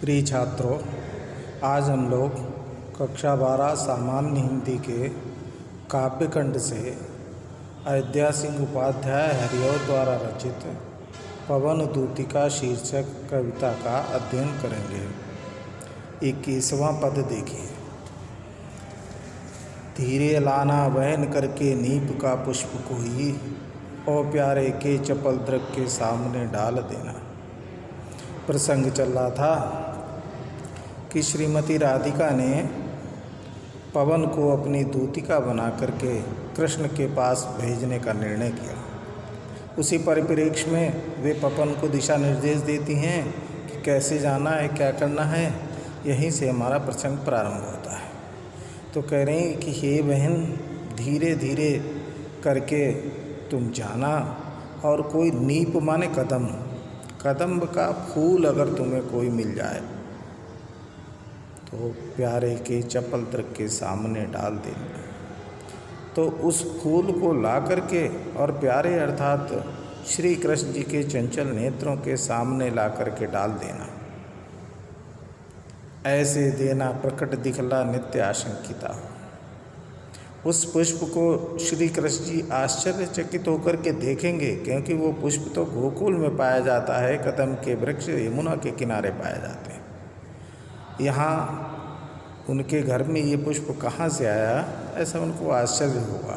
प्रिय छात्रों, आज हम लोग कक्षा 12 सामान्य हिंदी के काव्यखंड से अयोध्या सिंह उपाध्याय हरिऔध द्वारा रचित पवन दूतिका शीर्षक कविता का अध्ययन करेंगे। 21वां पद देखिए। धीरे लाना वहन करके नीप का पुष्प कोई, ओ प्यारे के चपल दृग के सामने डाल देना। प्रसंग चल रहा था कि श्रीमती राधिका ने पवन को अपनी दूतिका बना करके कृष्ण के पास भेजने का निर्णय किया। उसी परिप्रेक्ष्य में वे पवन को दिशा निर्देश देती हैं कि कैसे जाना है, क्या करना है। यहीं से हमारा प्रसंग प्रारंभ होता है। तो कह रही हैं कि हे बहन, धीरे धीरे करके तुम जाना, और कोई नीप माने कदम, कदम्ब का फूल अगर तुम्हें कोई मिल जाए तो प्यारे के चपल दृग के सामने डाल देना। तो उस फूल को ला करके और प्यारे अर्थात श्री कृष्ण जी के चंचल नेत्रों के सामने ला करके डाल देना। ऐसे देना प्रकट दिखला नित्य आशंकिता हो। उस पुष्प को श्री कृष्ण जी आश्चर्यचकित होकर के देखेंगे, क्योंकि वो पुष्प तो गोकुल में पाया जाता है, कदम के वृक्ष यमुना के किनारे पाए जाते हैं। यहाँ उनके घर में ये पुष्प कहाँ से आया, ऐसा उनको आश्चर्य होगा।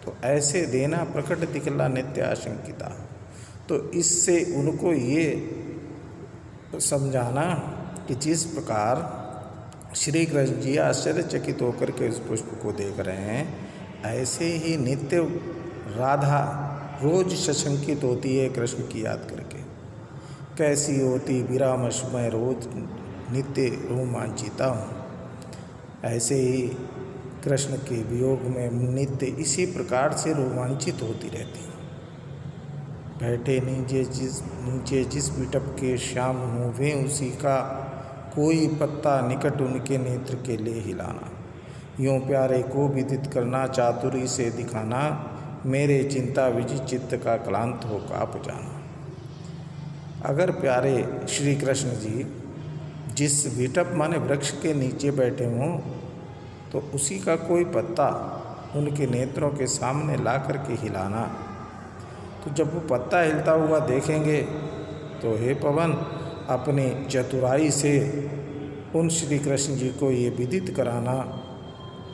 तो ऐसे देना प्रकट दिखला नित्य आशंकिता। तो इससे उनको ये समझाना कि जिस प्रकार श्री कृष्ण जी आश्चर्यचकित होकर के उस पुष्प को देख रहे हैं, ऐसे ही नित्य राधा रोज सशंकित होती है कृष्ण की याद करके। कैसी होती विरामश मैं रोज नित्य रोमांचिता हूँ। ऐसे ही कृष्ण के वियोग में नित्य इसी प्रकार से रोमांचित होती रहती हूँ। बैठे नीचे जिस बिटप के श्याम हूँ, वे उसी का कोई पत्ता निकट उनके नेत्र के लिए हिलाना। यूँ प्यारे को विदित करना, चातुरी से दिखाना, मेरे चिंता विजित चित्त का क्लांत हो काँप जाना। अगर प्यारे श्री कृष्ण जी जिस विटप माने वृक्ष के नीचे बैठे हों, तो उसी का कोई पत्ता उनके नेत्रों के सामने ला कर के हिलाना। तो जब वो पत्ता हिलता हुआ देखेंगे तो हे पवन, अपने चतुराई से उन श्री कृष्ण जी को ये विदित कराना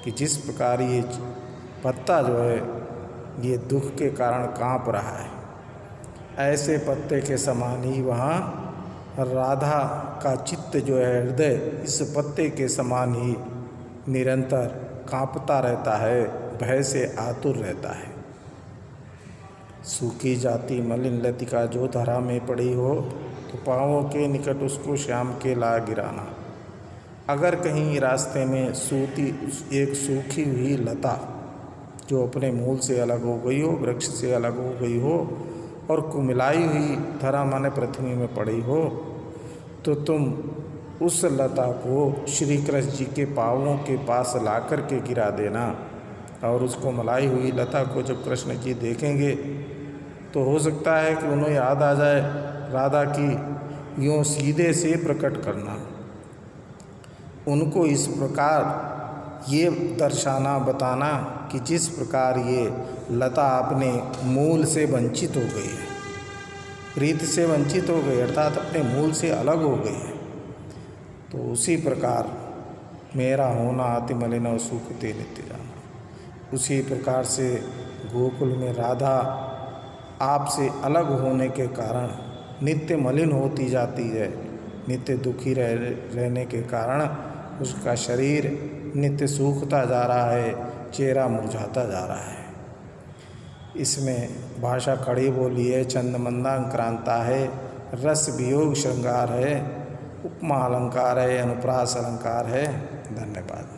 कि जिस प्रकार ये पत्ता जो है ये दुख के कारण काँप रहा है, ऐसे पत्ते के समान ही वहाँ राधा का चित्त जो है, हृदय इस पत्ते के समान ही निरंतर काँपता रहता है, भय से आतुर रहता है। सूखी जाती मलिन लतिका जो धरा में पड़ी हो, तो पाँवों के निकट उसको श्याम के ला गिराना। अगर कहीं रास्ते में एक सूखी हुई लता जो अपने मूल से अलग हो गई हो, वृक्ष से अलग हो गई हो और कुमिलाई हुई धरा माने पृथ्वी में पड़ी हो, तो तुम उस लता को श्री कृष्ण जी के पाँवों के पास ला कर के गिरा देना। और उसको मलाई हुई लता को जब कृष्ण जी देखेंगे तो हो सकता है कि उन्हें याद आ जाए राधा की, यूँ सीधे से प्रकट करना। उनको इस प्रकार ये दर्शाना, बताना कि जिस प्रकार ये लता अपने मूल से वंचित हो गई है, प्रीत से वंचित हो गई, अर्थात अपने मूल से अलग हो गई है, तो उसी प्रकार मेरा होना अति मलिन और सूखते नित्य जाना। उसी प्रकार से गोकुल में राधा आपसे अलग होने के कारण नित्य मलिन होती जाती है। नित्य दुखी रहने के कारण उसका शरीर नित्य सूखता जा रहा है, चेहरा मुरझाता जा रहा है। इसमें भाषा खड़ी बोली है, छंद मंदाक्रांता है, रस वियोग श्रृंगार है, उपमा अलंकार है, अनुप्रास अलंकार है। धन्यवाद।